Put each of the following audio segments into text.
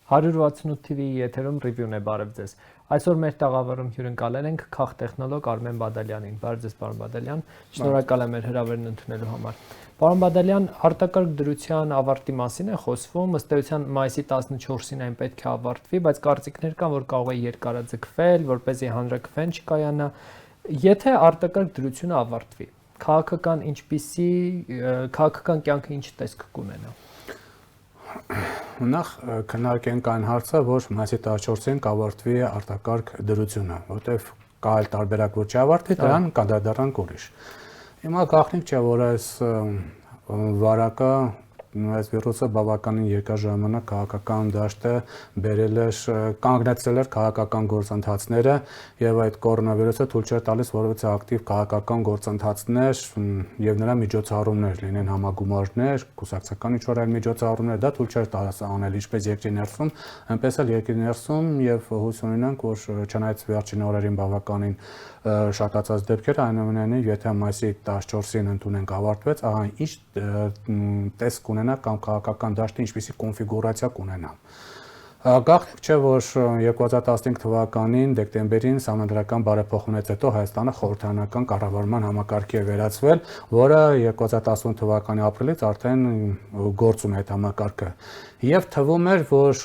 168 TV եթերում ռիվյուն է բարև ձեզ։ Այսօր մեր տաղավարում հյուրընկալել ենք քաղտեխնոլոգ Արմեն Բադալյանին։ Բարև ձեզ, պարոն Բադալյան։ Շնորհակալ եմ հրավերն ընդունելու համար։ Պարոն Բադալյան, արտակարգ դրության ավարտի մասին է խոսվում, ըստ էության մայիսի 14-ին այն պետք է ավարտվի, բայց կարծիքներ կան, որ կարող է երկարաձգվել, որպեսզի հանրաքվեն չկայանա։ Եթե արտակարգ դրությունը ավարտվի, քաղաքական կյանքը ինչ տեսք կունենա։ Նախ քննարկենք այն հարցը, որ մայիսի 14-ին կավարտվի արտակարգ դրությունը, որտեղ կա այլ տարբերակ, որ չավարտվի, դրան կանդրադառնանք ուրիշ։ Հիմա գաղտնիք չէ, որ այս վարակը, այս վիրուսը բավականին երկար ժամանակ քաղաքական դաշտը բերել էր, կանգնեցրել էր քաղաքական գործընթացները եւ այդ կորոնավիրուսը թույլ չէր տալիս որևէ ակտիվ քաղաքական գործընթացներ եւ նրա միջոցառումներ լինեն համագումարներ, կուսակցական ինչ-որ այլ միջոցառումներ, դա թույլ չէր տալիս անել ինչպես երկրի ներսում, այնպես էլ երկրի ներսում եւ հույս ունենանք, որ չնայած վերջին օրերին բավականին շատացած դեպքեր, այնուամենայնիվ եթե մայիսի 14-ին ընդունենք ավարտվեց, ահա ինչ տեսք ունենա կամ քաղաքական դաշտը ինչպիսի կոնֆիգուրացիա կունենա։ Գաղտնիք չէ, որ 2015 թվականին դեկտեմբերին սահմանադրական բարեփոխումից հետո Հայաստանը խորհրդարանական կառավարման համակարգի է վերածվել, որը 2018 թվականի ապրիլից արդեն գործում է այդ համակարգը։ Եվ թվում էր, որ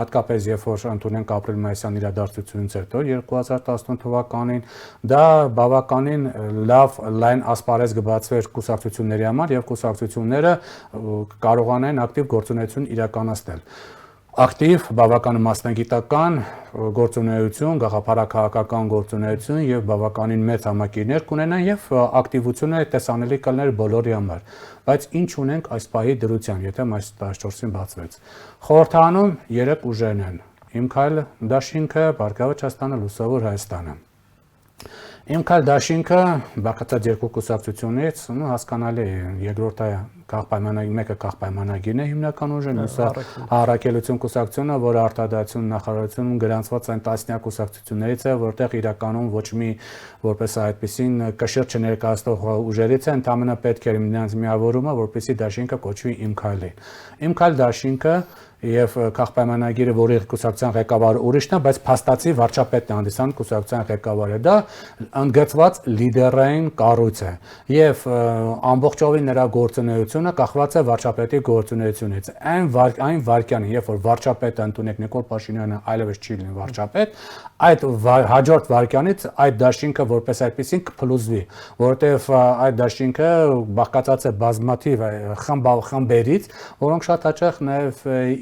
հատկապես երբ որ ընդունենք ապրիլ-մայիսյան իրադարձությունից հետո 2018 թվականին դա բավականին լավ լայն ասպարեզ կբացվեր կուսակցությունների համար եւ կուսակցությունները կարողանային ակտիվ գործունեություն իրականացնել։ Ակտիվ բավականին մասնագիտական գործունեություն, գաղափարաքաղաքական գործունեություն եւ բավականին մեծ համակիրներ կունենան եւ ակտիվությունը տեսանելի կլներ բոլորի համար։ Բայց ինչ ունենք այս պահի դրությամբ, եթե մայիսի 14-ին բացվեց։ Խորհրդարանում 3 ուժերն են. Իմ քայլ դաշինքը, Բարգավաճ Հայաստանը, Լուսավոր Հայաստանը։ Իմ քայլ դաշինքը բաղկացած երկու կուսակցությունից, հասկանալի է, երկրորդը մեկը քաղպայմանագիրն է հիմնական ուժը, մյուսը Առաքելություն կուսակցությունը, որը արտադրություն նախարարությունում գրանցված այն տասնյակ կուսակցություններից է, որտեղ իրականում ոչ մի որպես այդպեսին կշիռ չներկայացնող ուժերից է, ընդամենը պետք է նրանց միավորումը, որպեսզի դաշինքը կոչվի Իմ քայլի։ Իմ քայլ դաշինքը եւ քաղպայմանագիրը, որի կուսակցության ղեկավարը ուրիշն է, բայց փաստացի վարչապետն է հանդիսանում կուսակցության ղեկավարը, դա ընդգծված լիդերային կառույց է եւ ամբողջովին նրա գործունեությունը կախված է վարչապետի գործունեությունից։ Այն վարքյանին, երբ որ վարչապետը ընդունեք Նիկոլ Փաշինյանը այլևս չի լինի վարչապետ, այդ հաջորդ վարքյանից այդ դաշինքը որպես այդպեսին կփլուզվի, որովհետեւ այդ դաշինքը բաղկացած է բազմաթիվ խմբերից, որոնք շատ հաճախ նաեւ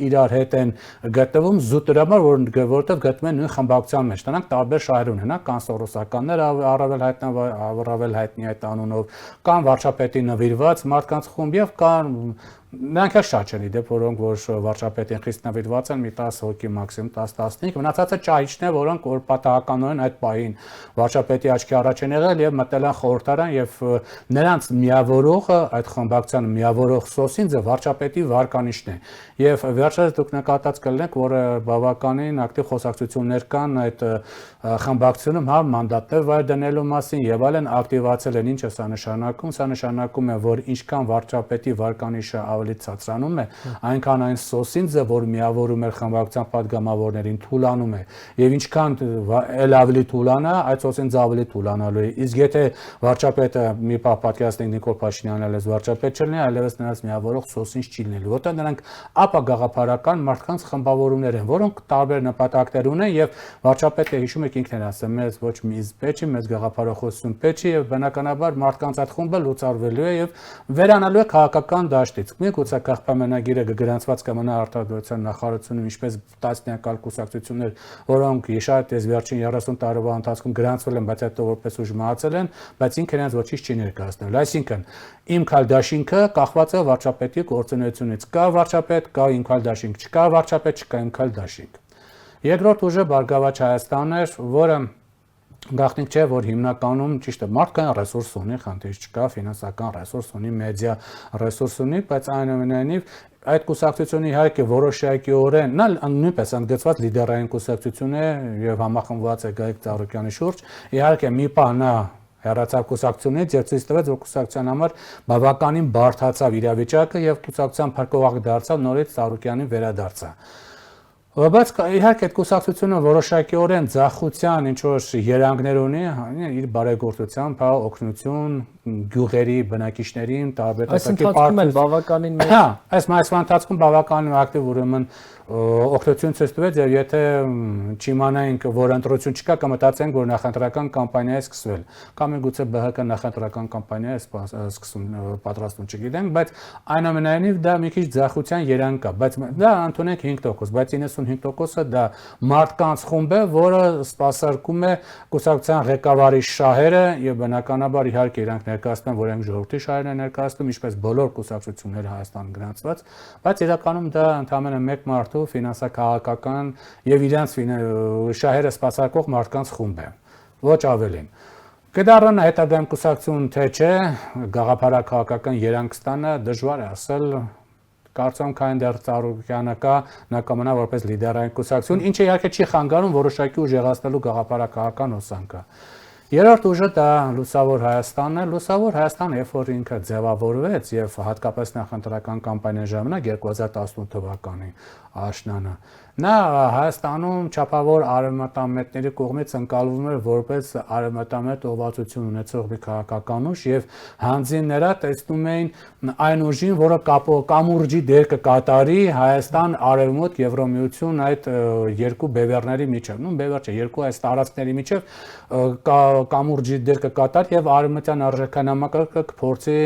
իրար հետ են գտնվում զուտ դրա համար, որովհետև գտնվում են նույն խմբակցության մեջ։ Դրանք տարբեր շահեր ունեն, կան սորոսականներ առավել հայտնի այդ անունով, կան վարչապետի նվիրված մարդկանց խումբ եւ կան նրանք էլ շատ չեն իդեպ, որոնք որ վարչապետին խիստ նվիրված են, մի 10 հոգի մաքսիմում 10-15, մնացածը ճահիճներ, որոնք որ պատահականորեն այդ պահին վարչապետի աչքի առաջ են եղել եւ մտել են խորհրդարան եւ նրանց միավորողը, այդ խմբակցությանը միավորող սոսինձը վարչապետի վարկանիշն է։ Եվ վերջերս դուք նկատած կլինեք, որ բավականին ակտիվ խոսակցություններ կան այդ խմբակցությունում, հա, մանդատներ վայր դնելու մասին եւ այլն ակտիվացել են։ Ինչ է սա նշանակում։ Սա նշանակում է, որ ինչքան վարչապետի վարկանիշը ավելի ցածրանում է, այնքան այն սոսինձը, որ միավորում էր խմբակցության падգամավորներին, թուլանում է։ Եվ ինչքան էլ ավելի թուլանա, այդ սոսինձը ավելի թուլանալու է։ Իսկ եթե վարչապետը մի պահ պատկերացնենք Նիկոլ Փաշինյանն այլևս վարչապետ չլինի, այլևս նրանց միավորող սոսինձ չի լինելու, որտեղ նրանք ապագաղափարական մարդկանց խմբավորումներ են, որոնք տարբեր նպատակներ ունեն եւ վարչապետը հիշում եք ինքն էր ասել, մեզ ոչ մի պետք չի, մեզ գաղափարախոսություն պետք չի եւ բնականաբար մարդկանց այդ խումբը լուծարվելու է եւ վերանալու է քաղաքական դաշտից։ Միգուցե քաղաքապայմանագիրը գրանցված կմնա արտադրության նախարարությունում, ինչպես տասնյակալ կուսակցություններ, որոնք իշարտ այս վերջին 30 տարվա ընթացքում գրանցվել են, բայց հետո որպես ուժ մահացել են, բայց ինքն իրենց ոչինչ չի ներկայացնել։ Այսինքն Իմ քայլ դաշինքը կախված է վարչապետի գործունեությունից։ Կա վարչապետ, կա Իմ քայլ դաշինք, չկա վարչապետ, չկա Իմ քայլ դաշինք։ Երկրորդ ուժը Բարգավաճ Հայաստանն էր, որը գաղտնիք չէ, որ հիմնականում ճիշտ է մարդկային ռեսուրս ունի, խնդիր չկա, ֆինանսական ռեսուրս ունի, մեդիա ռեսուրս ունի, բայց այնուամենայնիվ այդ կուսակցությունը իհարկե որոշակիորեն, նա նույնպես ընդգծված լիդերային կուսակցություն է եւ համախմբված է Գայիկ Ծառուկյանի շուրջ, իհարկե մի պահ նա հեռացավ կուսակցությունից եւ ցույց տվեց, որ կուսակցության համար բավականին բարդացավ իրավիճակը եւ կուսակցության փրկողակ դարձավ, նորից Ծառուկյանին վերադարձավ։ Բայց իհարկե այդ կուսակցությունը որոշակիորեն ձախության ինչ որ երանգներ ունի, իր բարեգործությամբ, հա, օգնություն գյուղերի բնակիչներին, տարբեր տեսակի պարտքեր բավականին մեծ։ Հա, այս մայիսվա ընթացքում բավականին ակտիվ ուրեմն օգնություն ցույց տվեց, եւ եթե չիմանայինք, որ ընտրություն չկա, կմտածենք, որ նախընտրական կամպանիա է սկսվել, կամ միգուցե ԲՀԿ նախընտրական կամպանիա է սկսում պատրաստում, չգիտենք, բայց այնուամենայնիվ դա մի քիչ ձախության երանգ կա, բայց դա ընդունենք 5%, բայց 95%-ը դա մարդկանց խումբ է, որը սպասարկում է կուսակցության ղեկավարի շահերը եւ բնականաբար իհարկե իրանք ներկայացնում են, որ այն ժողովրդի շահերն են ներկայացնում, ինչպես բոլոր կուսակցությունները Հայաստան գրանցված, բայց իրականում դա ընդհանրապես մեկ մարդու ֆինանսակահաղական եւ իրենց շահերը սպասարկող մարդկանց խումբ է, ոչ ավելին։ Կդառնա հետագայում կուսակցություն թե չէ, գաղափարակահաղական երանգ ստանա, դժվար է ասել, կարծում կային դեռ Ծառուկյանը կա, նա կմնա որպես լիդերային կուսակցություն, ինչը իհարկե չի խանգարում որոշակի ուժեղացնելու գաղափարակահաղական հոսանքը։ Երրորդ ուժը դա Լուսավոր Հայաստանն է, Լուսավոր Հայաստանը, երբ որ ինքը ձևավորվեց եւ հատկապես նախընտրական կամպանիայի ժամանակ 2018 թվականին աշնանը, նա Հայաստանում չափավոր արևմտամետների կողմից ընկալվում էր որպես արևմտամետ ուղղվածություն ունեցող մի քաղաքական ուժ եւ հանձին նրա տեսնում էին այն ուժին, որը կամուրջի դեր կկատարի Հայաստան, Արևմուտք, Եվրոմիություն այդ երկու բևեռների միջև, նույն բևեռ չէ, երկու այս տարածքների միջև կամուրջի դեր կկատարի եւ արևմտյան արժեքանամակարգը կփորձի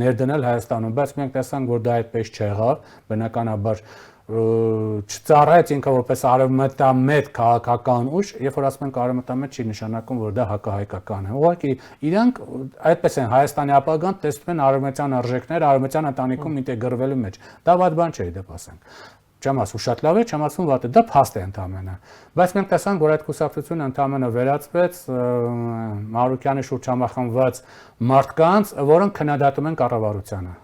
ներդնել Հայաստանում, բայց մենք տեսանք, որ դա այդպես չեղավ, բնականաբար չծառայեց ինքը որպես արևմտամետ քաղաքական ուժ, երբ որ ասում ենք արևմտամետ չի նշանակում, որ դա հակահայկական է։ Ուղղակի իրանք այդպես են Հայաստանի ապագան տեսնում են արևմտյան արժեքներ, արևմտյան ընտանիքում ինտեգրվելու մեջ։ Դա վատ բան չէ, դեպ ասենք։ Չեմ ասում շատ լավ է, չեմ ասում վատ է, դա փաստ է ընդամենը։ Բայց մենք տեսանք, որ այդ կուսակցությունը ընդամենը վերածվեց Մանուկյանի շուրջ համախմբված մարդկանց, որոնք քննադատում են կառավարությանը։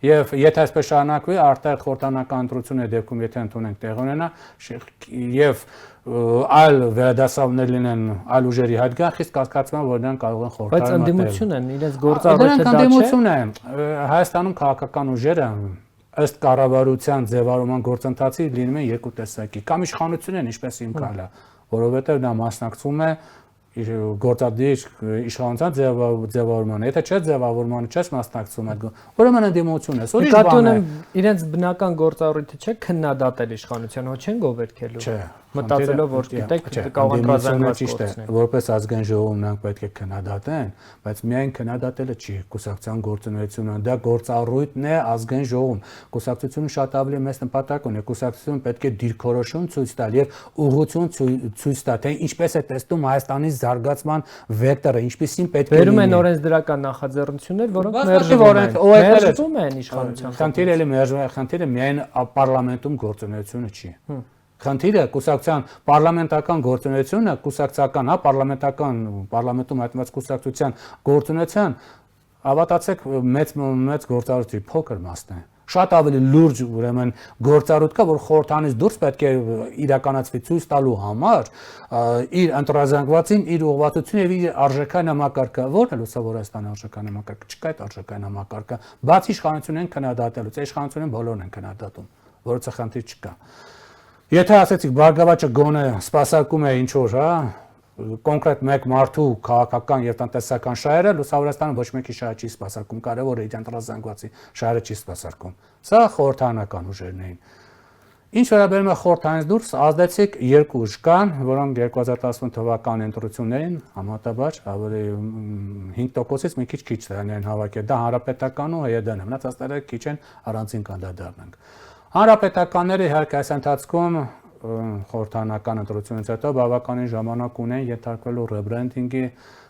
Եվ եթե այսպես շարունակվի, արտահայտ խորհրդանական ընտրությունների դեպքում եթե ընդունենք տեղ ունենա եւ այլ վերադասավորներ լինեն այլ ուժերի հետ գան, խիստ կասկածում եմ, որ նրանք կարող են խորհրդարան։ Բայց ընդդիմություն են, իրենց գործառույթը դա չէ։ Դրանք ընդդիմություն են։ Հայաստանում քաղաքական ուժերը ըստ կառավարության ձևավորման գործընթացի լինում են երկու տեսակի։ Կամ իշխանություն են, ինչպես իմ քալը, որովհետեւ նա մասնակցում է գործադիր իշխանության ձևավորմանը, եթե չէ ձևավորմանը չես մասնակցում այդ, ուրեմն ընդդիմություն է, ուրիշ բան է։ Իրենց բնական գործառույթը չէ քննադատել իշխանության, հո չեն գովերքելու։ Չէ, մտածելով որ գիտեք կարող են ռազմական ճիշտ է, որպես ազգային ժողով նրանք պետք է քննադատեն, բայց միայն քննադատելը չի կուսակցության գործունեությունը, դա գործառույթն է ազգային ժողովում։ Կուսակցությունը շատ ավելի մեծ նպատակ ունի, կուսակցությունը պետք է դիրքորոշում ցույց տալ եւ ուղղություն ցույց տալ, թե ինչպես է տեսնում Հայաստանի զարգացման վեկտորը, ինչպեսին պետք է լինի։ Բերում են օրենսդրական նախաձեռնություններ, որոնք մերժվում են իշխանության։ Խնդիրը միայն պարլամենտում գործունեությունը չի։ Խնդիրը կուսակցության պարլամենտական գործունեությունը, կուսակցական, հա, պարլամենտում հայտնված կուսակցության գործունեության, հավատացեք, մեծ գործառույթի փոքր մասն է։ Շատ ավելի լուրջ ուրեմն գործառույթ կա, որ խորհրդանից դուրս պետք է իրականացվի ցույց տալու համար իր ընտրազանգվածին, իր ուղղվածությունը եւ իր արժեքային համակարգը, որն է Լուսավոր Հայաստանի արժեքային համակարգը, չկա այդ արժեքային համակարգը, բացի իշխանությունեն քննադատելուց, իշխանությունեն բոլորն են քննադատում, որոնց խնդիր չկա։ Եթե ասեցիք Բարգավաճը գոնե սպասարկում է ինչ որ, հա, կոնկրետ մեկ մարդու քաղաքական եւ տնտեսական շահերը, Լուսավոր Հայաստանը ոչ մեկի շահը չի սպասարկում, կարևոր է իր ընտրազանգվածի շահերը չի սպասարկում։ Սա խորհրդարանական ուժերն էին։ Ինչ վերաբերում է խորհրդանից դուրս, ազդեցիկ երկու ուժ կան, որոնք 2018 թվականի ընտրություններին համատաբար ավելի 5%-ից մի քիչ դրանին հավաքել։ Դա Հանրապետական ու ՀՅԴ-ն է, մնացածները քիչ են առանցին կանդադառնանք։ Հանրապետականները իհարկե այս ընթացքում խորհրդարանական ընտրությունից հետո բավականին ժամանակ ունեն ենթարկվելու ռեբրենդինգի,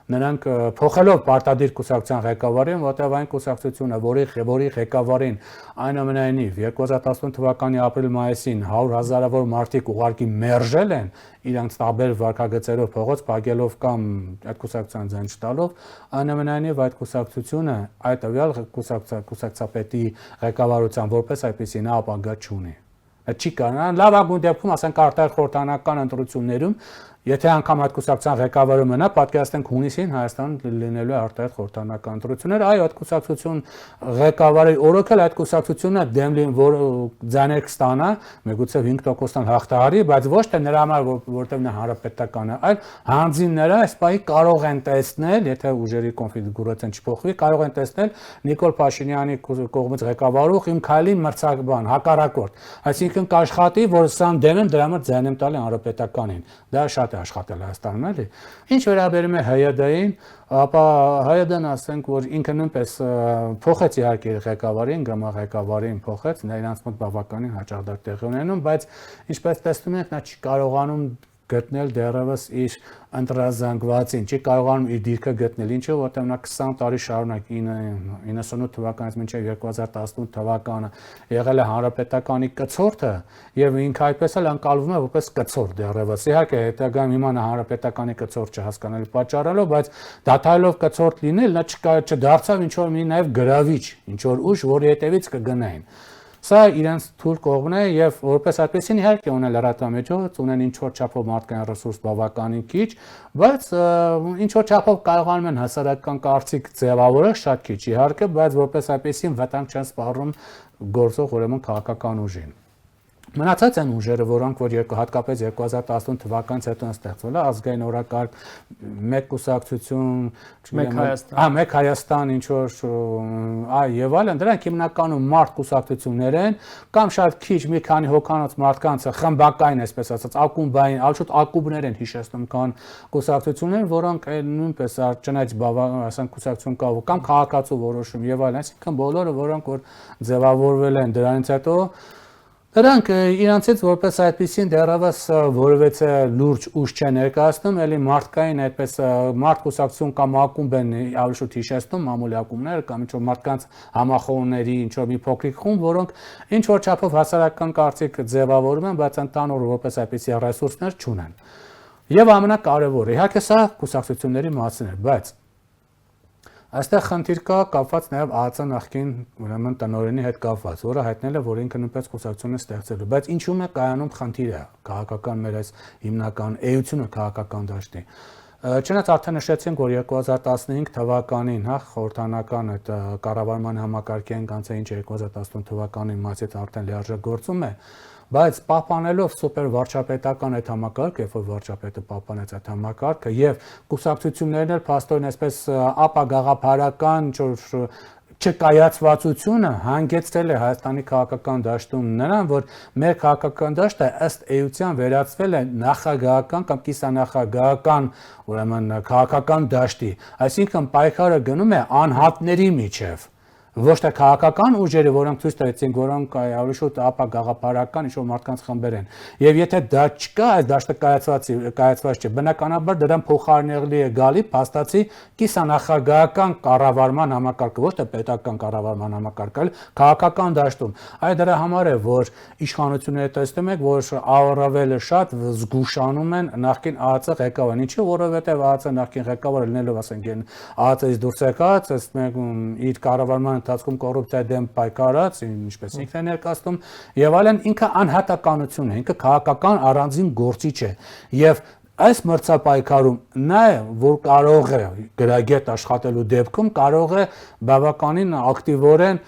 նրանք փոխելով պարտադիր կուսակցության ղեկավարին, որտեղ այն կուսակցությունը, որի ղեկավարին այնուամենայնիվ 2018 թվականի ապրիլ-մայիսին 100,000-ավոր մարդիկ ուղարկի մերժել են իրանց տարբեր վարկագծերով փողոց փակելով կամ այդ կուսակցության ձայն չտալով, այնուամենայնիվ այդ կուսակցությունը այդ տվյալ կուսակցապետի ղեկավարության որպես այդպեսի նա ապագա չունի։ Չի կարողանա լավագույն դեպքում ասենք արտահայտ խորհրդարանական ընտրություններում Եթե անգամ այդ կուսակցության ղեկավարը մնա, պատկերացնենք հունիսին Հայաստանում լինելու է արտահայտ խորհրդարանական ընտրություններ, այո, այդ կուսակցություն ղեկավարի օրոքել այդ կուսակցությունը դեմ լինի, որ ձայներ կստանա, միգուցե 5%-ն հաղթահարի, բայց ոչ թե նրա համար, որտեղ նա հանրապետական է, այլ հանձինները այս պահի կարող են տեսնել, եթե ուժերի կոնֆիգուրացիան չփոխվի, կարող են տեսնել Նիկոլ Փաշինյանի կողմից ղեկավարող իմ քայլին մրցակցան, հակառակորդ, այսինքն կաշխատի, որ սան դեմ եմ, դրա համար ձայն եմ տալի հանրապետականին, դա շատ է աշխատել Հայաստանում, էլի։ Ինչ վերաբերում է ՀՅԴ-ին, ապա ՀՅԴ-ն ասենք, որ ինքը նույնպես փոխեց իհարկե ղեկավարին, գմղեկավարին փոխեց, նա իրանց մոտ բավականին հաճախ դա տեղի ունենում, բայց ինչպես տեսնում եք, նա չի կարողանում գտնել դեռևս իր ընտրազանգվածին, չի կարողանում իր դիրքը գտնել, ինչու որտեղ նա 20 տարի շարունակ 98 թվականից մինչև 2018 թվականը եղել է հանրապետականի կցորդը եւ ինքը այդպես էլ անցալվում է որպես կցորդ դեռևս։ Իհարկե հետագայում հիմա նա հանրապետականի կցորդ չհասկանալի պատճառելով, բայց դաթայելով կցորդ լինել, նա չդարձավ ինչ որ մի նաեւ գրավիչ, ինչ որ ուժ, որի հետևից կգնային։ Սա իրենց թույլ կողմն է եւ որպես այդպեսին իհարկե ունեն լրատվամիջոց, ունեն ինչ որ չափով մարդկային ռեսուրս բավականին քիչ, բայց ինչ որ չափով կարողանում են հասարակական կարծիք ձևավորել շատ քիչ իհարկե, բայց որպես այդպեսին վտանգ չեն սպառում գործող ուրեմն քաղաքական ուժին։ Մնացած են ուժերը, որոնք որ հատկապես 2018 թվականից հետո են ստեղծվել, ազգային օրակարգ, մեկ կուսակցություն, մեկ Հայաստան, ինչ որ եւ այլն, դրանք հիմնականում մարդ կուսակցություններ են, կամ շատ քիչ մի քանի հոգանոց մարդկանց խմբակային, այսպես ասած, ակումբային, ալչոտ ակումբներ են հիշեցնում կան կուսակցություններ, որոնք նույնպես չնայած ասենք կուսակցություն կա կամ քաղաքացու որոշում եւ այլն, այսինքն բոլորը, որոնք որ ձևավորվել են դրանից հետո Դրանք իրանցից որպես այդպեսին դեռևս որևէ լուրջ ուժ չեն ներկայացնում, ելի մարդկային այդպես մարդ կուսակցություն կամ ակումբ են ավելի շուտ հիշեցնում, մամուլի ակումբները կամ ինչ որ մարդկանց համախոհների ինչ որ մի փոքրիկ խումբ, որոնք ինչ որ չափով հասարակական կարծիք ձևավորում են, բայց ընդհանուր որպես այդպեսի ռեսուրսներ չունեն։ Եվ ամենակարևորը, իհարկե սա կուսակցությունների մասն է, բայց այստեղ խնդիր կա կապված նաև ԱԱԾ նախկին ուրեմն տնօրենի հետ կապված, որը հայտնել է, որ ինքը նույնպես կուսակցություն է ստեղծելու, բայց ինչու՞մ է կայանում խնդիրը քաղաքական մեր այս հիմնական էությունը քաղաքական դաշտի։ Չնայած արդեն նշեցինք, որ 2015 թվականին, հա, խորհրդանական այդ կառավարման համակարգային կանցը ինչ 2018 թվականին մասից արդեն լիարժեք գործում է, բայց պահպանելով սուպեր վարչապետական այդ համակարգը, երբ որ վարչապետը պահպանեց այդ համակարգը եւ կուսակցություններն էլ փաստորեն այսպես ապագաղափարական չկայացվածությունը հանգեցրել է Հայաստանի քաղաքական դաշտում նրան, որ մեր քաղաքական դաշտը ըստ էության վերածվել է նախագահական կամ կիսանախագահական, ուրեմն քաղաքական դաշտի, այսինքն պայքարը գնում է անհատների միջև ոչ թե քաղաքական ուժերը, որոնք ցույց տվեցին, որոնք ավելի շուտ ապագաղափարական ինչ-որ մարդկանց խմբեր են։ Եվ եթե դա չկա, այս դաշտը կայացված չէ, բնականաբար դրան փոխարինելի է գալի փաստացի կիսանախագահական կառավարման համակարգը, ոչ թե պետական կառավարման համակարգը, այլ քաղաքական դաշտում։ Այ դրա համար է, որ իշխանությունները տեսնում եք, որ առավել շատ զգուշանում են նախկին ԱԱԾ ղեկավարին, ինչի որովհետև ԱԱԾ նախկին ղեկավարը լինելով, ասենք, ԱԱԾ-ից դուրս եկած, ըստ իր կառավարման ընթացքում կոռուպցիայի դեմ պայքարած, ինչպես ինքն է ներկայացնում, եւ այլն ինքը անհատականություն է, ինքը քաղաքական առանձին գործիչ է եւ այս մրցապայքարում նա է, որ կարող է գրագետ աշխատելու դեպքում կարող է բավականին ակտիվորեն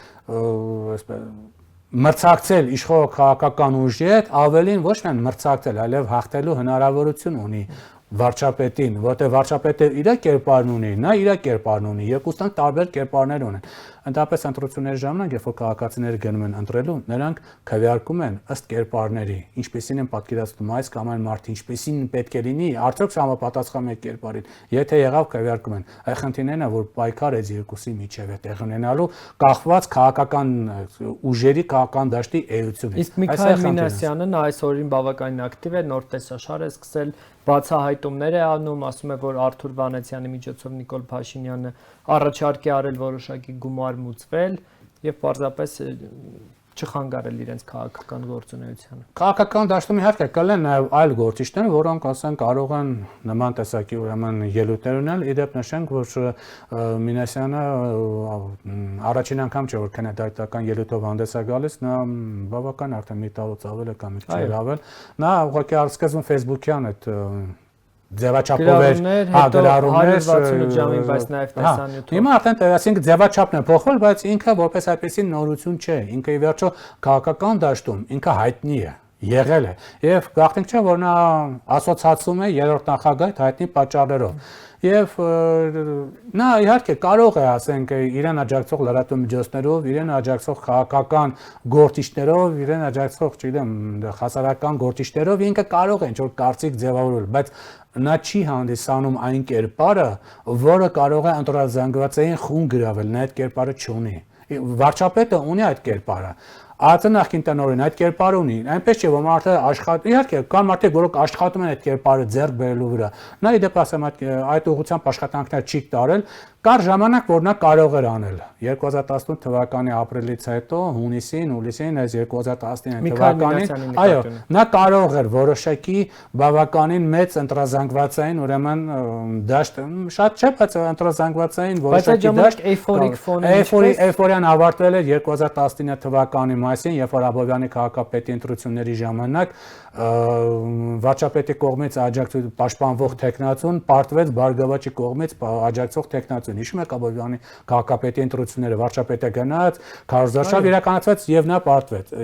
մրցակցել իշխող քաղաքական ուժի հետ, ավելին ոչ միայն մրցակցել, այլև հաղթելու հնարավորություն ունի վարչապետին, որտեղ վարչապետը իր կերպարն ունի, նա իր կերպարն ունի, երկուսն տարբեր կերպարներ ունեն։ Ընդհանրապես ընտրությունների ժամանակ, երբ որ քաղաքացիները գնում են ընտրելու, նրանք քվեարկում են ըստ կերպարների, ինչպեսին են պատկերացնում այս կամ այն մարդը, ինչպեսին պետք է լինի, արդյոք համապատասխանում է կերպարին։ Եթե եղավ քվեարկում են։ Այ խնդիրն է, որ պայքարը այս երկուսի միջև է տեղ ունենալու, կախված քաղաքական ուժերի քաղաքական դաշտի էությունից։ Իսկ Միքայել Մինասյանը այս օրին բավականին ակտիվ է, նոր տեսաշար է սկսել, բացահայտումներ է անում, ասում է, որ Արթուր Վանեցյանի միջոցով Նիկոլ Փաշինյանը առաջարկ է արել որոշակի գումար մուծվել եւ պարզապես չխանգարել իրենց քաղաքական գործունեությանը։ Քաղաքական դաշտում իհարկե կլեն նաև այլ գործիչներ, որոնք ասենք կարող են նման տեսակի ուրեմն ելույթներ ունենալ, իդեպ նշենք, որ Մինասյանը առաջին անգամ չէ, որ քննադատական ելույթով հանդես է գալիս, նա բավական արդեն մի տարուց ավել է կամ մի քիչ ավել, նա ուղղակի առսկզբում Facebook-յան այդ ձևաչափով էր, գրառումներ 168 ժամին, բայց նաև տեսանյութով։ Հիմա արդեն այսինքն ձևաչափն է փոխվել, բայց ինքը որպես այդպեսի նորություն չէ։ Ինքը ի վերջո քաղաքական դաշտում ինքը հայտնի է, եղել է եւ գաղտնիք չէ, որ նա ասոցացում է երրորդ նախագահ հայտնի պատճառներով։ Եվ նա իհարկե կարող է, ասենք, իրեն աջակցող լրատվամիջոցներով, իրեն աջակցող քաղաքական գործիչներով, իրեն աջակցող, չգիտեմ, հասարակական գործիչներով ինքը կարող է ինչ-որ կարծիք ձևավորել, բայց նա չի հանդիսանում այն կերպարը, որը կարող է ընտրազանգվածային խումբ գրավել, նա այդ կերպարը չունի։ Վարչապետը ունի այդ կերպարը։ ԱԾ նախկին տնօրեն այդ կերպարը ունի։ Այնպես չէ, որ մարդը աշխատում, իհարկե, կան մարդիկ, որոնք աշխատում են այդ կերպարը ձեռք բերելու վրա։ Նա ի դեպ ասեմ այդ ուղղությամբ աշխատանքներ չի տարել, կար ժամանակ, որ նա կարող էր անել։ 2018 թվականի ապրիլից հետո, հունիսին, հուլիսին, այս 2019 թվականին, այո, նա կարող էր որոշակի բավականին մեծ ընտրազանգվածային, ուրեմն դաշտ, շատ չէ, բայց ընտրազանգվածային որոշակի դաշտ, էյֆորիան ավարտվել էր 2019 թվականի մայիսին, երբ որ Աբովյանի քաղաքապետի ընտրությունների ժամանակ վարչապետի կողմից աջակցություն պաշտպանվող տեխնացուն պարտվեց Բարգավաճի կողմից աջակցող տեխնացուն։ Հիշում եք Աբովյանի քաղաքապետի ընտրությունները, վարչապետը գնաց, քարոզարշավ իրականացվեց եւ նա պարտվեց։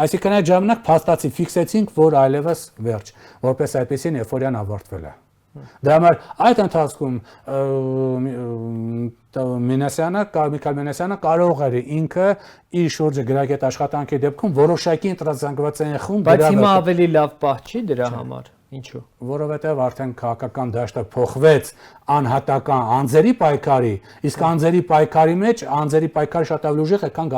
Այսինքն այդ ժամանակ փաստացի ֆիքսեցինք, որ այլևս վերջ, որպես այդպեսին էֆորիան ավարտվել է։ Դրա համար այդ ընթացքում Միքայել Մինասյանը կարող էր ինքը իր շուրջը գրագետ աշխատանքի դեպքում որոշակի ընտրազանգվածային խումբ բայց հիմա ավելի լավ պահ չի դրա համար։ Ինչու՞։ Որովհետև արդեն քաղաքական դաշտը փոխվեց անհատական անձերի պայքարի, իսկ անձերի պայքարի մեջ անձերի պայքարը շատ ավելի ուժեղ է, քան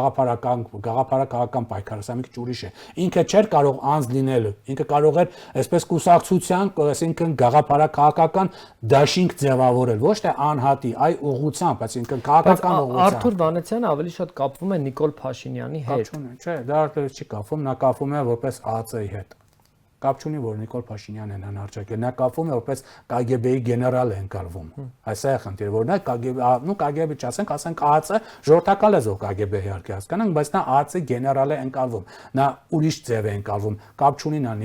գաղափարական պայքարը, սա մի քիչ ուրիշ է։ Ինքը չէր կարող անձ լինել, ինքը կարող էր այսպես կուսակցության, այսինքն գաղափարակահաղական դաշինք ձևավորել, ոչ թե անհատի, այ ուղղությամբ, այսինքն քաղաքական ուղղությամբ։ Արթուր Վանեցյանը ավելի շատ կապվում է Նիկոլ Փաշինյանի հետ։ Չէ, դա չի կապվում, նա կապվում է որպես ԱԱԾ-ի հետ։ Կապ չունի, որ Նիկոլ Փաշինյանն են անարճակել, նա կապվում է որպես KGB-ի գեներալ է ընկալվում։ Այսա է խնդիրը, որ նա KGB, չասենք, ասենք ԱԱԾ ժողովրդական լեզվով KGB իհարկե հասկանանք, բայց նա ԱԱԾ գեներալ է ընկալվում։ Նա ուրիշ ձև է ընկալվում։ Կապ չունի նա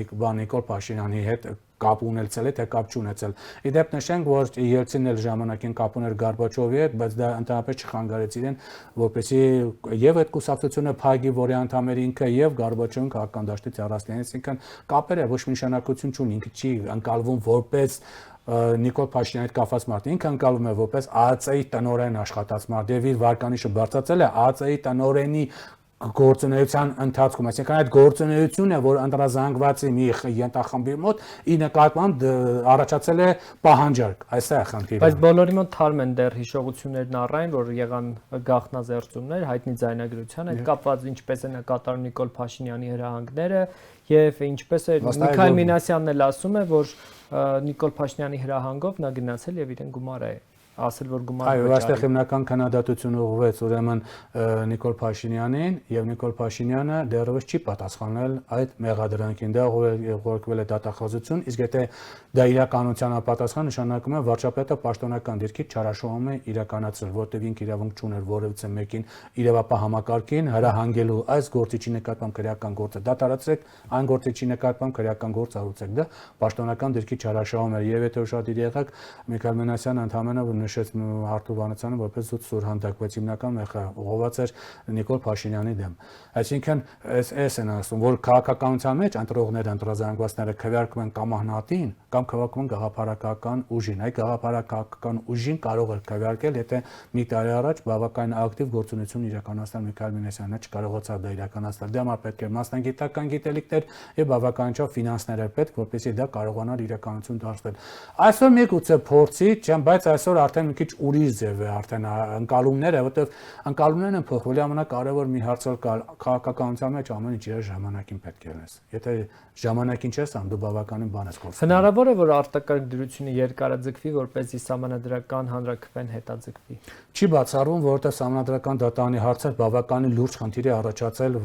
Նիկոլ Փաշինյանի հետ կապ ունեցել է, թե կապ չունեցել։ Իդեպ նշենք, որ Ելցինն էլ ժամանակին կապ ուներ Գորբաչովի հետ, բայց դա ընդհանրապես չխանգարեց իրեն, որպեսզի եւ այդ կուսակցությունը փակի, որի անդամներ ինքը եւ Գորբաչովն քաղաքական դաշտից առանցնեն, այսինքն կապերը ոչ մի նշանակություն չունի, ինքը չի ընկալվում որպես Նիկոլ Փաշինյանի հետ կապված մարդ, ինքը ընկալվում է որպես ԱԱԾ-ի տնօրեն աշխատած մարդ եւ իր վարկանիշը բարձրացել է ԱԱԾ-ի տնօրենի գործունեության ընթացքում, այսինքն այդ գործունեությունը, որ ընտրազանգվածի մի ենթախմբի մոտ ի նկատմամբ առաջացել է պահանջարկ, այսա է խնդիրը։ Բայց բոլորի մոտ թարմ են դեռ հիշողություններն առայն, որ եղան գաղտնազերծումներ հայտնի ձայնագրության հետ կապված, ինչպես են կատարում Նիկոլ Փաշինյանի հրահանգները եւ ինչպես է Միքայել Մինասյանն էլ ասում է, որ Նիկոլ Փաշինյանի հրահանգով նա գնացել եւ իրեն գումար է ասել, որ գումար այո, այստեղ հիմնական քննադատությունը ուղղվեց ուրեմն Նիկոլ Փաշինյանին եւ Նիկոլ Փաշինյանը դեռևս չի պատասխանել այդ մեղադրանքին, դա ուղղարկվել է դատախազություն, իսկ եթե դա իրականության ապատասխան նշանակում է վարչապետը պաշտոնական դիրքից չարաշահում է իրականացրել, որտեղ ինքը իրավունք չուներ որևիցե մեկին իրավապահ համակարգին հրահանգելու այս գործիչի նկատմամբ քրեական գործը դատարացրեք, այն գործիչի նկատմամբ քրեական գործ արուցեք, դա պաշտոնական դիրքից չարաշահում է եւ եթե ուշադիր եղեք Միքայել Մինասյանը ընդհանրապես նշեց Արթուր Վանեցյանը որպես զուտ սուրհանդակ, բայց հիմնական մեղքը ուղղված էր Նիկոլ Փաշինյանի դեմ։ Այսինքն այս են ասում, որ քաղաքականության մեջ ընտրողները, ընտրազանգվածները քվեարկում են կամ անհատին, կամ քվեարկում են գաղափարական ուժին։ Այդ գաղափարական ուժին կարող է քվեարկել, եթե մի տարի առաջ բավական ակտիվ գործունեություն իրականացնել Միքայել Մինասյանը, չկարողացավ դա իրականացնել։ Դա համար պետք է մասնագիտական գիտելիքներ եւ բավականաչափ ֆինանսներ պետք, որպեսզի դա կարողանար իրականություն դարձնել։ Այսօր միգուցե փորձի, չեմ, բայց այսօր արդեն մի քիչ ուրիշ ձև է արդեն ընկալումները, որովհետև ընկալումներն են փոխվել, ամենակարևոր մի հարցը կա քաղաքականության մեջ ամեն ինչ իր ժամանակին պետք է լինես։ Եթե ժամանակին չես անում, դու բավականին բան ես գործում։ Հնարավոր է, որ արտակարգ դրությունը երկարաձգվի, որպեսզի սահմանադրական հանրաքվեն հետաձգվի։ Չի բացառվում, որովհետև սահմանադրական դատարանի հարցը բավականին լուրջ խնդիր է առաջացել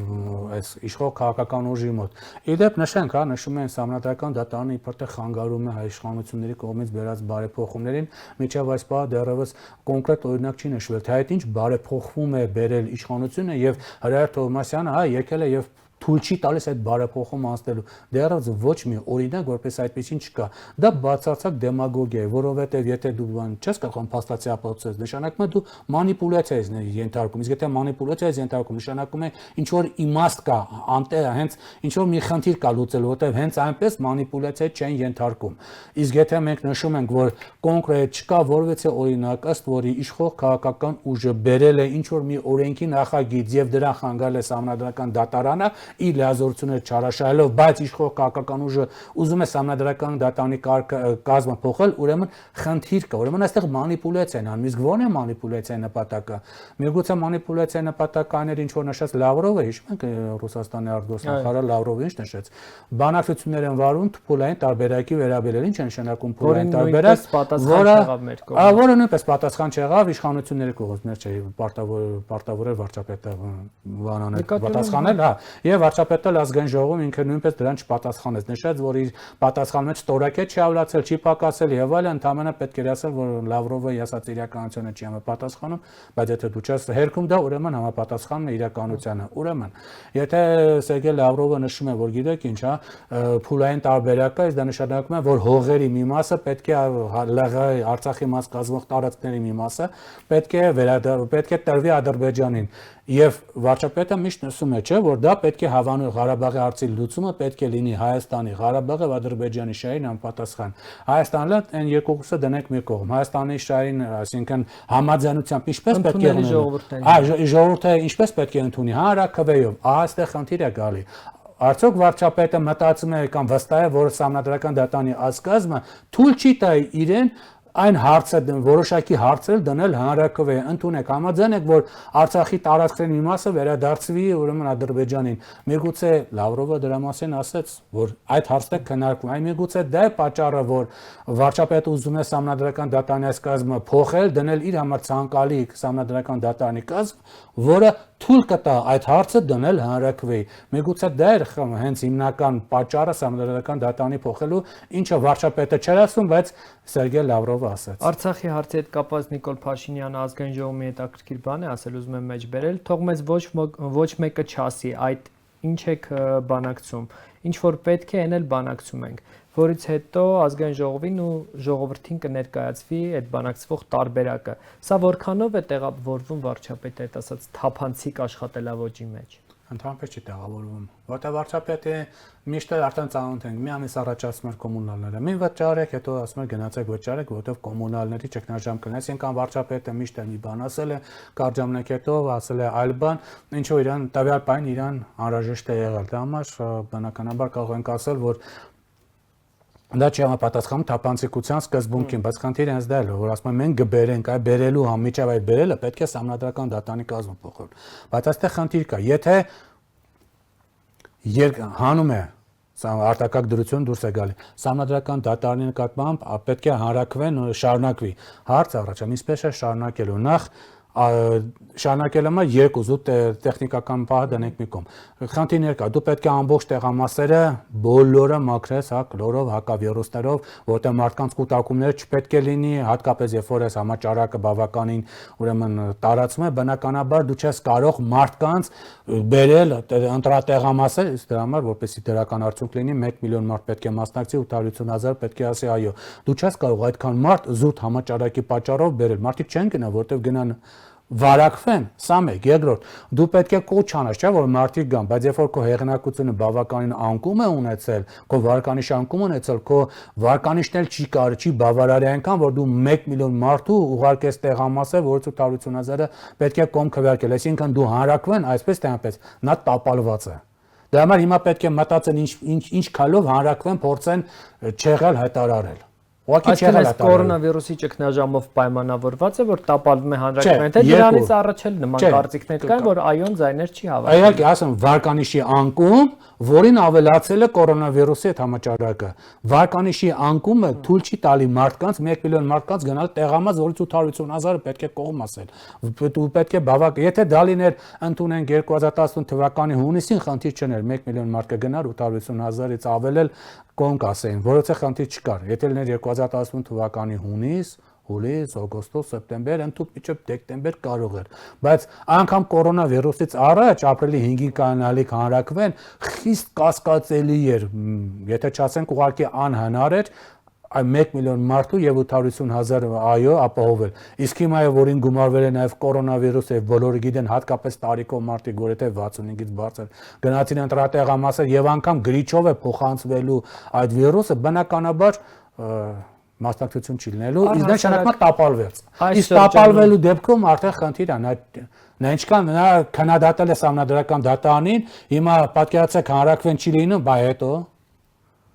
այս իշխող քաղաքական ուժի մոտ։ Իդեպ նշենք, հա, նշում են սահմանադրական դատարանը իբրտե խանգարում է հայ իշխանությունների կողմից բերած բարեփոխումներին, միջև այս բանը դեռևս կոնկրետ օրինակ չի նշվել, թե այդ ինչ բարեփոխվում է բերել իշխանությունը եւ Հրայր Թովմասյանը, հա, եկել է եւ թույլ չի տալիս այդ բարեփոխում անցնելու։ Դեռևս ոչ մի օրինակ որպես այդպեսին չկա։ Դա բացարձակ դեմագոգիա է, որովհետև եթե դու բան չես կարող փաստացի ապացուցել, նշանակում է դու մանիպուլյացիա ես ենթարկում։ Իսկ եթե մանիպուլյացիա ես ենթարկում, նշանակում է ինչ որ իմաստ կա, անտեղ հենց ինչ որ մի խնդիր կա լուծելու, որովհետև հենց այնպես մանիպուլյացիա չեն ենթարկում։ Իսկ եթե մենք նշում ենք, որ կոնկրետ չկա որևէ օրինակ, ըստ որի իշխող քաղաքական ուժը բերել է ինչ որ մի օրենքի նախագիծ եւ դրան խանգարել է Սահմանադրական դատարանը, իր լիազորությունները չարաշահելով, բայց իշխող քաղաքական ուժը ուզում է Սահմանադրական դատարանի կազմը փոխել, ուրեմն խնդիր կա, ուրեմն այստեղ մանիպուլյացիա են անում։ Իսկ ո՞րն է մանիպուլյացիայի նպատակը։ Միգուցե մանիպուլյացիայի նպատակը այն էր, ինչ որ նշած Լավրովը, հիշում եք Ռուսաստանի արտգործնախարար Լավրովը ինչ նշեց։ Բանակցություններ են վարում թփուլային տարբերակի վերաբերյալ, ինչ է նշանակում թփուլային տարբերակ, որը նույնպես պատասխան չեղավ իշխանությունների կողմից, մեր չէ, պարտավոր էր վարչապետը բանանել պատասխանել, հա, եւ վարչապետը ազգային ժողովում ինքը նույնպես դրան չպատասխանեց, նշեց, որ իր պատասխանը ստորակետ չի ավելացել, չի պակասել եւ այլն, ընդհանրապես պետք էր ասել, որ Լավրովը ասած իրականությունը չի համապատասխանում, բայց եթե դու չես հերքում դա, ուրեմն համապատասխանում է իրականությանը։ Ուրեմն, եթե Սերգեյ Լավրովը նշում է, որ գիտեք ինչ, հա, փուլային տարբերակը, դա նշանակում է, որ հողերի մի մասը պետք է ԼՂ Արցախի մաս կազմող տարածքների մի մասը պետք է տրվի Ադրբեջանին։ Եւ վարչապետը միշտ նշում է, չէ, որ դա պետք է հավանուր Ղարաբաղի հարցի լուծումը պետք է լինի Հայաստանի, Ղարաբաղի եւ Ադրբեջանի շահերին անպատասխան։ Հայաստանը այն երկուսը դնենք մի կողմ։ Հայաստանի շահերին, այսինքն համաձայնությամբ ինչպես պետք է ժողովուրդը ինչպես պետք է ընդունի հանրաքվեով։ Այստեղ խնդիր է գալի։ Արդյոք վարչապետը մտածում է կամ վստահ է, որ Սահմանադրական դատարանի ազգազմը թույլ չի տա իրեն այն հարցը որոշակի հարցեր դնել հանրաքվե, ընդունեք, համաձայն եք, որ Արցախի տարածքների մի մասը վերադարձվի ուրեմն Ադրբեջանին։ Միգուցե Լավրովը դրա մասին ասեց, որ այդ հարցը քննարկվում։ Այն միգուցե դա է պատճառը, որ վարչապետը ուզում է Սահմանադրական դատարանի կազմը փոխել, դնել իր համար ցանկալի Սահմանադրական դատարանի կազմ, որը թույլ կտա այդ հարցը դնել հանրաքվեի։ Միգուցե դա էր հենց հիմնական պատճառը Սահմանադրական դատարանի փոխելու, ինչը վարչապետը չէր ասում, բայց Սերգեյ Լավրովը ասաց։ Արցախի հարցի հետ կապված Նիկոլ Փաշինյանը ազգային ժողովի հետաքրքիր բան է ասել, ուզում եմ մեջ բերել, թող մեզ ոչ մեկը չասի այդ ինչ եք բանակցում, ինչ որ պետք է, այն էլ բանակցում ենք, որից հետո ազգային ժողովին ու ժողովրդին կներկայացվի այդ բանակցվող տարբերակը։ Սա որքանով է տեղավորվում վարչապետի հետ ասած թափանցիկ աշխատելավոճի մեջ։ Ընդհանրապես չի տեղավորվում, որտեղ վարչապետը միշտ արդեն ծանոթ ենք, մի ամիս առաջ ասում էր կոմունալները, մի վճարեք, հետո ասում էր գնացեք վճարեք, որտեղ կոմունալների ճգնաժամ կնես, այնքան վարչապետը միշտ մի բան ասել է, կարճ ժամանակ հետո ասել է այլ բան, ինչու իրան տվյալ պայն իրան անհրաժեշտ է եղել։ Դա համար բնականաբար կարող ենք ասել, որ դա չի համապատասխանում թափանցիկության սկզբունքին, բայց խնդիրը հենց դա է, որ ասում են մենք կբերենք, այ բերելու համիջավ այդ բերելը պետք է Սահմանադրական դատարանի կազմը փոխել։ Բայց այստեղ խնդիր կա, եթե հանում է արտակարգ դրություն դուրս է գալի, Սահմանադրական դատարանի նկատմամբ պետք է հանրաքվեն շարունակվի։ Հարց առաջ, ինչպես է շարունակելու, նախ շարունակելը մա երկու զուտ տեխնիկական պահը դնենք մի կողմ։ Խնդիրներ կա, դու պետք է ամբողջ տեղամասերը բոլորը մաքրես, հա, կլորով, հակավիրուսներով, որտեղ մարդկանց կուտակումները չպետք է լինի, հատկապես երբ որ այս համաճարակը բավականին ուրեմն տարածվում է, բնականաբար դու չես կարող մարդկանց բերել ընտրատեղամասեր, դրա համար որպեսզի դրական արդյունք լինի 1 միլիոն մարդ պետք է մասնակցի, 800,000 պետք է ասի այո։ Դու չես կարող այդքան մարդ զուտ համաճարակի պատճառով բերել։ Մարդիկ չեն գնա, որտեղ գնան վարակվեն, սա մեկ, երկրորդ, դու պետք է կոչ անես, չէ՞ որ մարդիկ գան, բայց երբ որ քո հեղինակությունը բավականին անկում է ունեցել, քո վարկանիշ անկում ունեցել, քո վարկանիշն էլ չի բավարարի այնքան, որ դու 1 միլիոն մարդու ուղարկես տեղամասեր, որից 800,000-ը պետք է կողմ քվեարկել, այսինքն դու հանրակվեն, այսպես թե այնպես, նա տապալված է։ Դրա համար հիմա պետք է մտածեն ինչ քայլով հանրակվեն, փորձեն չեղալ հայտարարել։ Այս կորոնավիրուսի ճգնաժամով պայմանավորված է, որ տապալվում է հանրակրթությունը, թե դրանից առաջ էլ նման կարծիքներ կան, որ այոն ձայներ չի հավաքել։ Այո, ասեմ, վարկանիշի անկում, որին ավելացել է կորոնավիրուսի հետ համաճարակը։ Վարկանիշի անկումը թույլ չի տալի մարդկանց 1 միլիոն մարդկանց գնալ տեղամաս, որից 850,000-ը պետք է կողմ ասել։ Ու պետք է բավական, եթե դա լիներ ընդունենք 2018 թվականի հունիսին, խնդիր չներ, 1 միլիոն մարդ կգնար 850,000-ից ավել էլ կողմ կասեին, որովհետեւ խնդիր չկար։ Եթե լիներ 2018 թվականի հունիս, հուլիս, օգոստոս, սեպտեմբեր, ընդհանուր մինչև դեկտեմբեր կարող էր, բայց անգամ կորոնավիրուսից առաջ ապրիլի 5-ին կանալիք հանրակվեն խիստ կասկածելի էր, եթե չասենք ուղղակի անհնար էր 1 միլիոն մարդու եւ 850,000 այո ապահովել։ Իսկ հիմա որին գումարվել է նաեւ կորոնավիրուսը եւ բոլորը գիտեն հատկապես տարիքով մարդիկ, որ եթե 65-ից բարձր գնացին ընտրատեղամասեր եւ անգամ գրիչով է փոխանցվելու այդ վիրուսը, բնականաբար մասնակցություն չի լինելու, իսկ դա շարունակում տապալվեց։ Իսկ տապալվելու դեպքում արդեն խնդիր է, նա ինչքան նա քննադատել է սահմանադրական դատարանին, հիմա պատկերացեք հանրակրվեն չի լինում, բա հետո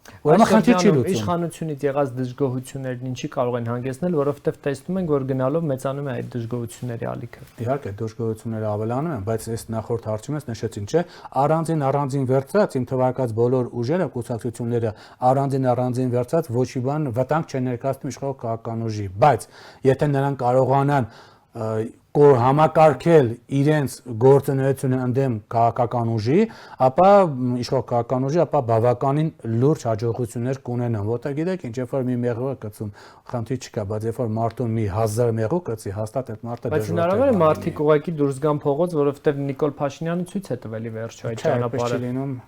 Ուրեմն խնդիր չի լուծում։ Իշխանությունից եղած դժգոհություններն ինչի կարող են հանգեցնել, որովհետև տեսնում ենք, որ գնալով մեծանում է այդ դժգոհությունների ալիքը։ Իհարկե, դժգոհությունները ավելանում են, բայց այս նախորդ հարցումից նշեցին, չէ, առանձին վերցած իմ թվարկած բոլոր ուժերը, կուսակցությունները առանձին վերցած ոչ մի բան վտանգ չեն ներկայացնում իշխող քաղաքական ուժի, բայց եթե նրանք կարողանան համակարգել իրենց գործունեությունը ընդդեմ քաղաքական ուժի, ապա իշխող քաղաքական ուժի, ապա բավականին լուրջ հաջողություններ կունենան, որտեղ գիտեք, ինչ որ մի մեղու կծում, խնդիր չկա, բայց երբ որ մարդուն մի 1000 մեղու կծի, հաստատ այդ մարդը դժվար է։ Բայց հնարավոր է մարդիկ ուղղակի դուրս գան փողոց, որովհետև Նիկոլ Փաշինյանը ցույց է տվել ի վերջո այդ ճանապարհը։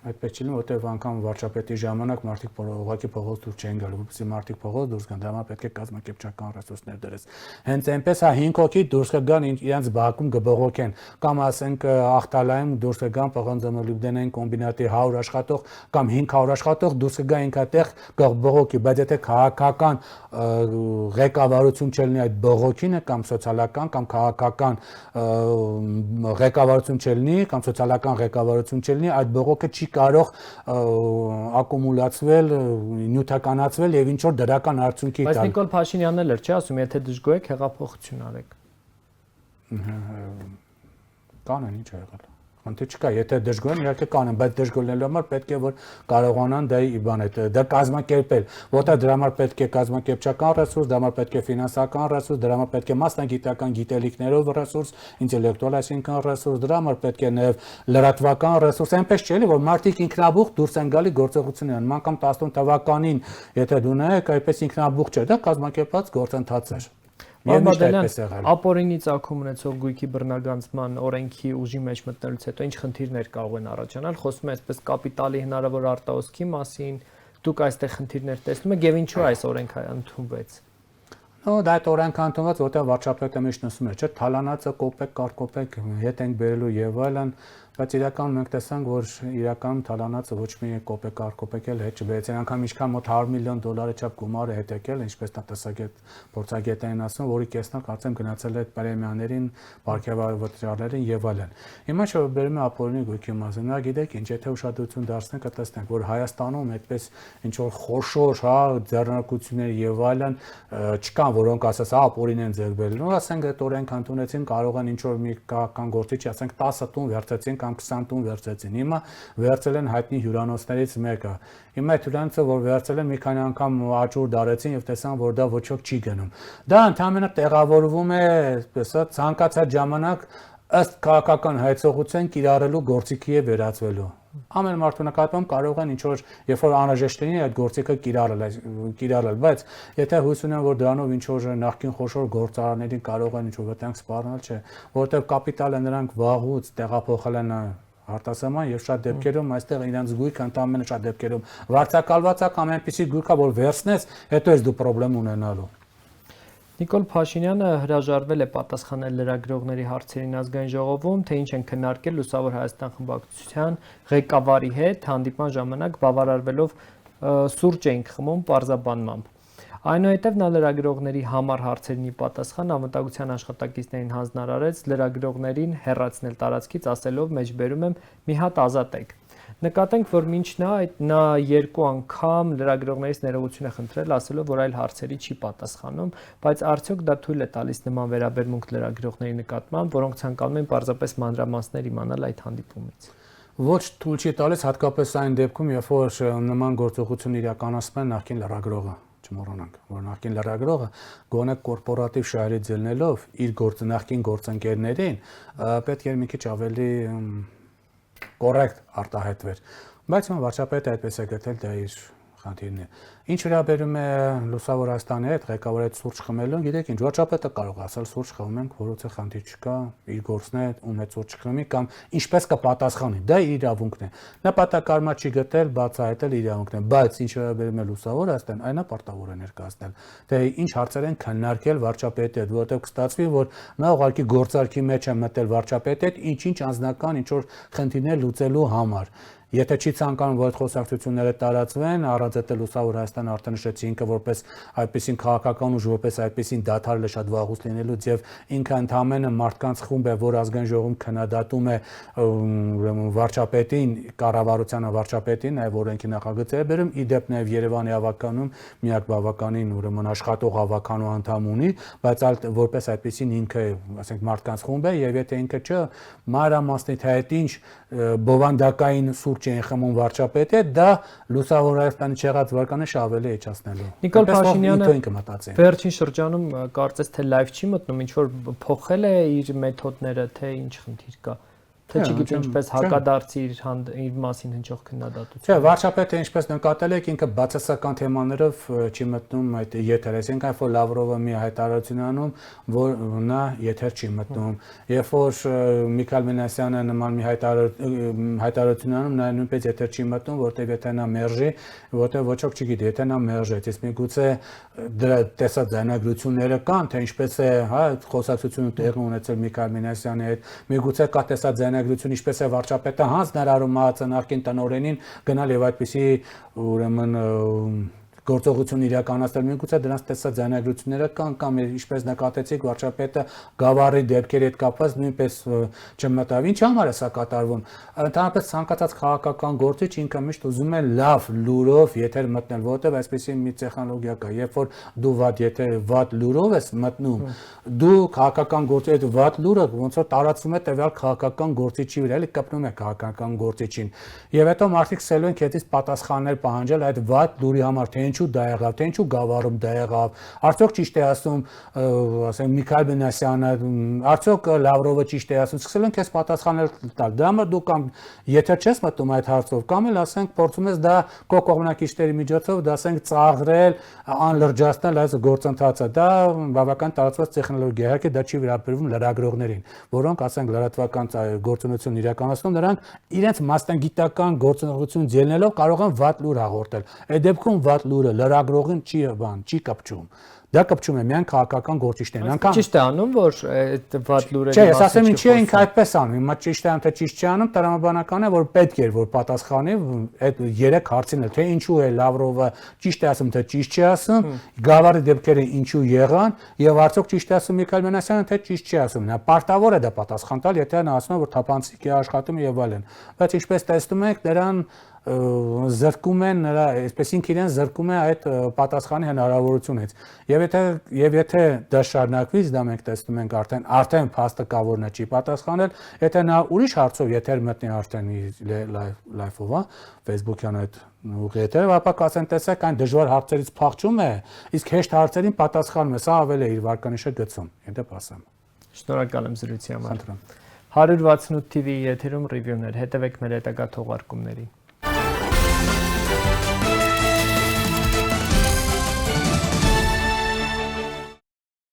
Այդպես չի լինում, որտեղ անգամ վարչապետի ժամանակ մարդիկ ուղղակի փողոց դուրս չեն գալու, որպեսզի մարդիկ փողոց դուրս գան, դա պետք է կազմակերպչական ռեսուրսներ դրես։ Հենց այնպես է 5 հոգի դուրս կգան իրենց բակում կբողոքեն կամ ասենք Ախտալայում դուրս կգան պղնձմոլիբդենային կոմբինատի 100 աշխատող կամ 500 աշխատող դուրս կգա ինքատեղ կբողոքի, բայց եթե քաղաքական ղեկավարություն չլինի այդ բողոքինը կամ սոցիալական կամ քաղաքական ղեկավարություն չլինի կամ սոցիալական ղեկավարություն չլինի, այդ բողոքը չի կարող ակումուլացվել, նյութականացվել եւ ինչ որ դրական արդյունքի տալ։ Բայց Նիկոլ Փաշինյանն էլ էր, չէ՞ ասում, եթե դժգոհ եք, հեղափոխություն արեք։ Կանեն ինչ է եղել։ Խնդիր չկա, եթե դժգոհ են, իհարկե կանեն, բայց դժգոհ լինելու համար պետք է որ կարողանան դա բան է, դա կազմակերպել, որտեղ դրա համար պետք է կազմակերպչական ռեսուրս, դրա համար պետք է ֆինանսական ռեսուրս, դրա համար պետք է մասնագիտական գիտելիքներով ռեսուրս, ինտելեկտուալ այսինքն ռեսուրս, դրա համար պետք է նաև լրատվական ռեսուրս, այնպես չէ՞ որ մարդիկ ինքնաբուխ դուրս են գալի գործողություններ, մանկամ 18 թվականին, եթե դու նայեք, այդպես ինքնաբուխ չէ, դա կազմակերպված գործընթաց էր։ Ապօրինի ծագում ունեցող գույքի բռնագանձման օրենքի ուժի մեջ մտնելուց հետո ինչ խնդիրներ կարող են առաջանալ, խոսում է այսպես կապիտալի հնարավոր արտահոսքի մասին, դուք այստեղ խնդիրներ տեսնում եք եւ ինչու այս օրենքը ընդունվեց։ Դա այդ օրենքը ընդունված, որտեղ վարչապետը միշտ նշում է, չէ՞, թալանացը կոպեկ, կարկոպեկ հետ ենք բերելու եւ այլն, բայց իրականում մենք տեսանք, որ իրականում թալանացը ոչ մի կոպեկ, կարկոպեկ էլ հետ չբերեցին, անգամ ինչքան մոտ $100 միլիոն չափ գումար է հետ եկել, ինչպես տնտեսագետ փորձագետային ասում, որի կեսնակ արդեն գնացել է այդ պրեմիաներին, ապարքեվատրյալներին եւ այլն։ Հիմա չէ բերում է ապօրինի գույքի մասին, նա գիտեք ինչ, եթե ուշադրություն դարձնենք, կտեսնենք, որ Հայաստանում այդպես ինչ որ խոշոր, հա, ձեռնարկություններ եւ այլն չկան, որոնք ասես ապօրին են ձեռք բերելու, ասենք այդ օրենքը ընդունեցին, կարող են ինչ որ մի քաղաքական գործիչ, ասենք 10 տուն վերցեցին կամ 20 տուն վերցեցին։ Հիմա վերցել են հայտնի հյուրանոցներից մեկը։ Հիմա այդ հյուրանոցը, որ վերցել են, մի քանի անգամ աճուր դարեցին եւ տեսան, որ դա ոչ ոք չի գնում։ Դա ընդհանրապես տեղավորվում է, այսպես ցանկացած ժամանակ ըստ քաղաքական հայցողության կիրառելու գործիքի է վերածվելու։ Ամեն մարդու նկատմամբ կարող են ինչ որ երբ որ անհրաժեշտ լինի այդ գործիքը կիրառել, բայց եթե հույս ունեն որ դրանով ինչ որ նախքին խոշոր գործարաններին կարող են ինչ որ վտանգ սպառնել, չէ, որովհետև կապիտալը նրանք վաղուց տեղափոխել են արտասահման եւ շատ դեպքերում այստեղ իրենց գույքը ընդամենը շատ դեպքերում վարձակալված է կամ այնպեսի գույքա որ վերցնես, հետո ես դու խնդրեմ ունենալու։ Նիկոլ Փաշինյանը հրաժարվել է պատասխանել լրագրողների հարցերին ազգային ժողովում, թե ինչ են քննարկել Լուսավոր Հայաստան խմբակցության ղեկավարի հետ հանդիպման ժամանակ բավարարվելով սուրճ էինք խմում պարզաբանմամբ։ Այնուհետև նա լրագրողների համառ հարցերին պատասխան անվտանգության աշխատակիցներին հանձնարարեց լրագրողներին հեռացնել տարածքից, ասելով մեջբերում եմ մի հատ ազատեք։ Նկատենք, որ մինչ նա երկու անգամ լրագրողներից ներողություն է խնդրել, ասելով, որ այլ հարցերի չի պատասխանում, բայց արդյոք դա թույլ է տալիս նման վերաբերմունք լրագրողների նկատմամբ, որոնք ցանկանում են պարզապես մանրամասներ իմանալ այդ հանդիպումից։ Ոչ թույլ չի տալիս հատկապես այն դեպքում, երբ որ նման գործողություն իրականացնում է նախկին լրագրողը, չմոռանանք, որ նախկին լրագրողը գոնե կորպորատիվ շահերի ձելնելով իր նախկին գործընկերներին պետք է մի քիչ ավելի կոռեկտ արտահայտվեր, բայց վարչապետը այդպես է գտել դա իր խնդիրն է։ Ինչ վերաբերում է Լուսավոր Հայաստանի հետ ղեկավարի հետ սուրճ խմելուն, գիտեք ինչ, վարչապետը կարող ասել սուրճ խմում ենք, որոցը խնդիր չկա, իր գործն է, ում հետ սուրճ խմի կամ ինչպես կպատասխանի, դա իր իրավունքն է։ Նպատակարմա չի գտել, բացահայտել իրավունքն է, բայց ինչ վերաբերում է Լուսավոր Հայաստան, այն պարտավոր է ներկայացնել, թե ինչ հարցեր են քննարկել վարչապետի հետ, որովհետև կստացվի, որ նա ուղղակի գործարքի մեջ է մտել վարչապետի հետ, ինչ անձնական ինչ որ խնդիրներ լուծելու համար։ Եթե չի ցանկանում, որ այդ խոսակցությունները տարածվեն, առանց այդ Լուսավոր Հայաստանը արդեն նշեցի ինքը որպես այդպեսին քաղաքական ուժ, որպես այդպեսին դադարել է շատ վաղուց լինելուց եւ ինքը ընդհանրապես մարդկանց խումբ է, որ ազգային ժողովում քննադատում է վարչապետին, կառավարությանը վարչապետին, նաեւ օրենքի նախագծերը բերում, ի դեպ նաեւ Երևանի ավականում միակ բավականին ուրեմն աշխատող ավականու անդամ ունի, բայց այլ որպես այդպեսին ինքը, ասենք, մարդկանց խումբ է եւ եթե ինքը չէ մանրամասնի թե այդ ինչ բովանդակային սուրճ են խմում վարչապետը, դա Լուսավոր Հայաստանի չեղած վարկանիշ ավելի էջացնելու։ Նիկոլ Փաշինյանը վերջին շրջանում կարծես թե լայվ չի մտնում, ինչ որ փոխել է իր մեթոդները, թե ինչ խնդիր կա։ Թե չգիտեմ ինչպես հակադարձի իր մասին հնչող քննադատություն։ Չէ, վարչապետը ինչպես նկատել եք, ինքը բացասական թեմաներով չի մտնում այդ եթեր, այսինքն այլ որ Լավրովը մի հայտարարություն անում, որ նա եթեր չի մտնում։ Երբ որ Միքայել Մինասյանը նման մի հայտարարություն անում, նա նույնպես եթեր չի մտնում, որտեղ եթե նա մերժի, որտեղ ոչ ոք չգիտի, եթե նա մերժեց, իսկ միգուցե դրա տեսած ձայնագրությունները կան, թե ինչպես է, հա, խոսակցությունը տեղի ունեցել Միքայել Մինասյանի հետ, միգուցե կա տեսած ձայնագրություն ինչպես է վարչապետը հանձնարարում ԱԾՆ-ին տնօրենին գնալ եւ այդպիսի ուրեմն գործողություն իրականացնել, միգուցե դրանց տեսած ձայնագրությունները կան կամ ինչպես նկատեցիք վարչապետը գավառի դեպքերի հետ կապված նույնպես չմտավ։ Ինչ համար է սա կատարվում։ Ընդհանրապես ցանկացած քաղաքական գործիչ ինքը միշտ ուզում է լավ լուրով եթեր մտնել, որովհետև այսպեսի մի տեխնոլոգիա կա, երբ որ դու վատ լուրով ես մտնում, դու քաղաքական գործի հետ վատ լուրը ոնց որ տարածվում է տվյալ քաղաքական գործիչի վրա, էլի կպնում է քաղաքական գործիչին։ Եվ հետո մարդիկ սկսելու են քեզից պատասխաններ պահանջել այդ վատ լուրի համար, թե ինչու դա եղավ, թե ինչու գավառում դա եղավ, արդյոք ճիշտ է ասում, ասենք Միքայել Մինասյանը, արդյոք Լավրովը ճիշտ է ասում, սկսել են քեզ պատասխանել տալ։ Դա համար դու կամ եթե չես մտնում այդ հարցով, կամ էլ ասենք փորձում ես դա քո կողմնակիցների միջոցով, դա ասենք ծաղրել, անլրջացնել այս գործընթացը։ Դա բավական տարածված տեխնոլոգիա է, իհարկե դա չի վերաբերվում լրագրողներին, որոնք ասենք լրատվական գործունեություն իրականացնում, նրանք իրենց մասնագիտական գործունեություն ձելնելով կարող են վատ լուր հաղորդել։ Այդ դեպքում վատ լուրը լրագրողին չի կապչում։ Դա կապչում է միայն քաղաքական գործիչներին։ Անկամ ճիշտ է անում, որ այդ վատ լուրերի Չէ, ես ասեմ ինչի է ինքը այդպես անում։ Հիմա ճիշտ է անում, թե ճիշտ չի անում, տրամաբանական է, որ պետք էր որ պատասխանի այդ 3 հարցին, թե ինչու է Լավրովը ճիշտ է ասում, թե ճիշտ չի ասում, գավառի դեպքերը ինչու եղան, եւ արդյոք ճիշտ է ասում Միքայել Մինասյանը, թե ճիշտ չի ասում։ Նա պարտավոր է դա պատասխան տալ, եթե նա ասում է, որ թափանցիկ է աշխատում եւ այլն։ Բայց ինչպես տեսնում եք, նրան զրկում են նրա, այսպես ինքը իրեն զրկում է այդ պատասխանի հնարավորությունից։ Եվ եթե դա շարունակվի, դա մենք տեսնում ենք արդեն փաստը կա որ նա չի պատասխանել, եթե նա ուրիշ հարցով եթեր մտնի արդեն լայվով, հա, Facebook-յան այդ ուղի եթերը, ապա կասեն, տեսեք, այն դժվար հարցերից փախչում է, իսկ հեշտ հարցերին պատասխանում է, սա ավելի է իր վարկանիշը գցում։ Եթե ասեմ։ Շնորհակալ եմ զրույցի համար։ Խնդրեմ։ 168 TV-ի եթերում ռիվյուներ, հետևեք մեր հետագա թողարկումներին։